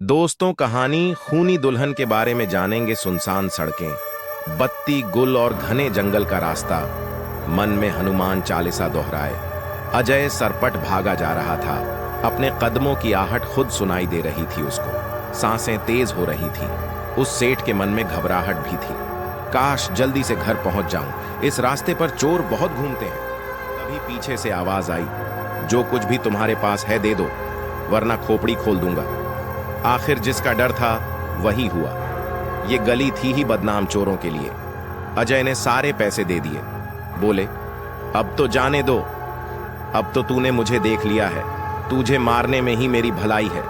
दोस्तों, कहानी खूनी दुल्हन के बारे में जानेंगे। सुनसान सड़कें, बत्ती गुल और घने जंगल का रास्ता। मन में हनुमान चालीसा दोहराए अजय सरपट भागा जा रहा था। अपने कदमों की आहट खुद सुनाई दे रही थी उसको। सांसें तेज हो रही थी। उस सेठ के मन में घबराहट भी थी। काश जल्दी से घर पहुंच जाऊं, इस रास्ते पर चोर बहुत घूमते हैं। तभी पीछे से आवाज आई, जो कुछ भी तुम्हारे पास है दे दो, वरना खोपड़ी खोल दूंगा। आखिर जिसका डर था वही हुआ। ये गली थी ही बदनाम चोरों के लिए। अजय ने सारे पैसे दे दिए। बोले, अब तो जाने दो, अब तो तूने मुझे देख लिया है, तुझे मारने में ही मेरी भलाई है।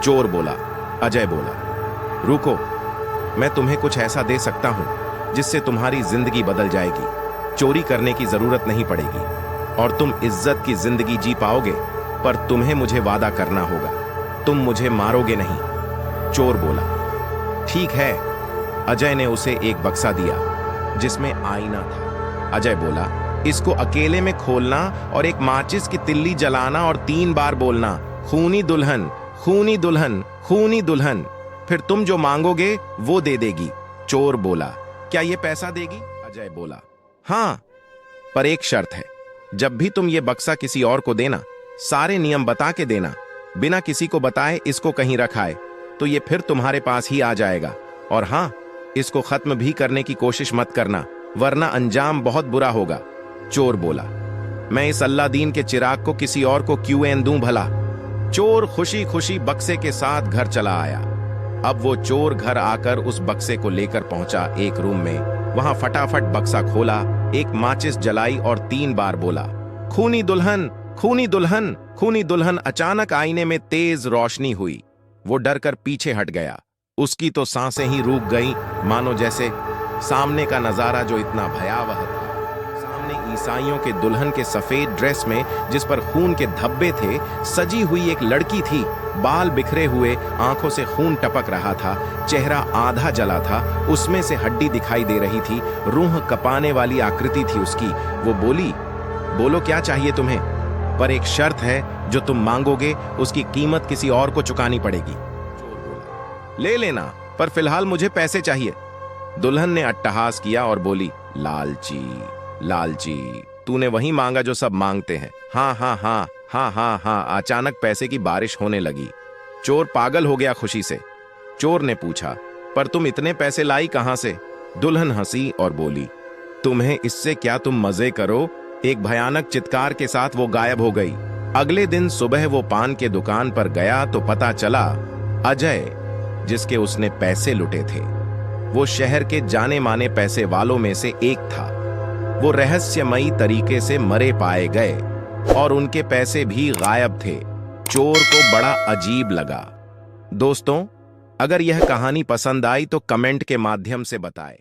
चोर बोला। अजय बोला, रुको, मैं तुम्हें कुछ ऐसा दे सकता हूं जिससे तुम्हारी जिंदगी बदल जाएगी। चोरी करने की जरूरत नहीं पड़ेगी और तुम इज्जत की जिंदगी जी पाओगे, पर तुम्हें मुझे वादा करना होगा, तुम मुझे मारोगे नहीं। चोर बोला, ठीक है। अजय ने उसे एक बक्सा दिया जिसमें आईना था। अजय बोला, इसको अकेले में खोलना और एक माचिस की तिल्ली जलाना और 3 बार बोलना, खूनी दुल्हन, खूनी दुल्हन, खूनी दुल्हन। फिर तुम जो मांगोगे वो दे देगी। चोर बोला, क्या ये पैसा देगी? अजय बोला, हां, पर एक शर्त है। जब भी तुम ये बक्सा किसी और को देना, सारे नियम बता के देना। बिना किसी को बताए इसको कहीं रखाए तो ये फिर तुम्हारे पास ही आ जाएगा। और हां, इसको खत्म भी करने की कोशिश मत करना, वरना अंजाम बहुत बुरा होगा। चोर बोला, मैं इस अल्लादीन के चिराग को किसी और को क्यों एन दूं भला। चोर खुशी खुशी बक्से के साथ घर चला आया। अब वो चोर घर आकर उस बक्से को लेकर पहुंचा एक रूम में। वहां फटाफट बक्सा खोला, एक माचिस जलाई और 3 बार बोला, खूनी दुल्हन, खूनी दुल्हन, खूनी दुल्हन। अचानक आईने में तेज रोशनी हुई। वो डर कर पीछे हट गया। उसकी तो सांसें ही रुक गईं, मानो जैसे सामने का नजारा जो इतना भयावह था। सामने ईसाइयों के दुल्हन के सफेद ड्रेस में, जिस पर खून के धब्बे थे, सजी हुई एक लड़की थी। बाल बिखरे हुए, आंखों से खून टपक रहा था, चेहरा आधा जला था, उसमें से हड्डी दिखाई दे रही थी। रूह कपाने वाली आकृति थी उसकी। वो बोली, बोलो क्या चाहिए तुम्हें, पर एक शर्त है, जो तुम मांगोगे उसकी कीमत किसी और को चुकानी पड़ेगी। चोर बोला, ले लेना, पर फिलहाल मुझे पैसे चाहिए। दुल्हन ने अट्टहास किया और बोली, लालची, लालची, तूने वही मांगा जो सब मांगते हैं। हाँ हाँ हाँ हाँ हाँ हाँ। अचानक पैसे की बारिश होने लगी। चोर पागल हो गया खुशी से। चोर ने पूछा, पर तुम इतने पैसे लाई कहां से? दुल्हन हंसी और बोली, तुम्हें इससे क्या, तुम मजे करो। एक भयानक चित्कार के साथ वो गायब हो गई। अगले दिन सुबह वो पान के दुकान पर गया तो पता चला, अजय, जिसके उसने पैसे लुटे थे, वो शहर के जाने माने पैसे वालों में से एक था। वो रहस्यमयी तरीके से मरे पाए गए और उनके पैसे भी गायब थे। चोर को बड़ा अजीब लगा। दोस्तों, अगर यह कहानी पसंद आई तो कमेंट के माध्यम से बताएं।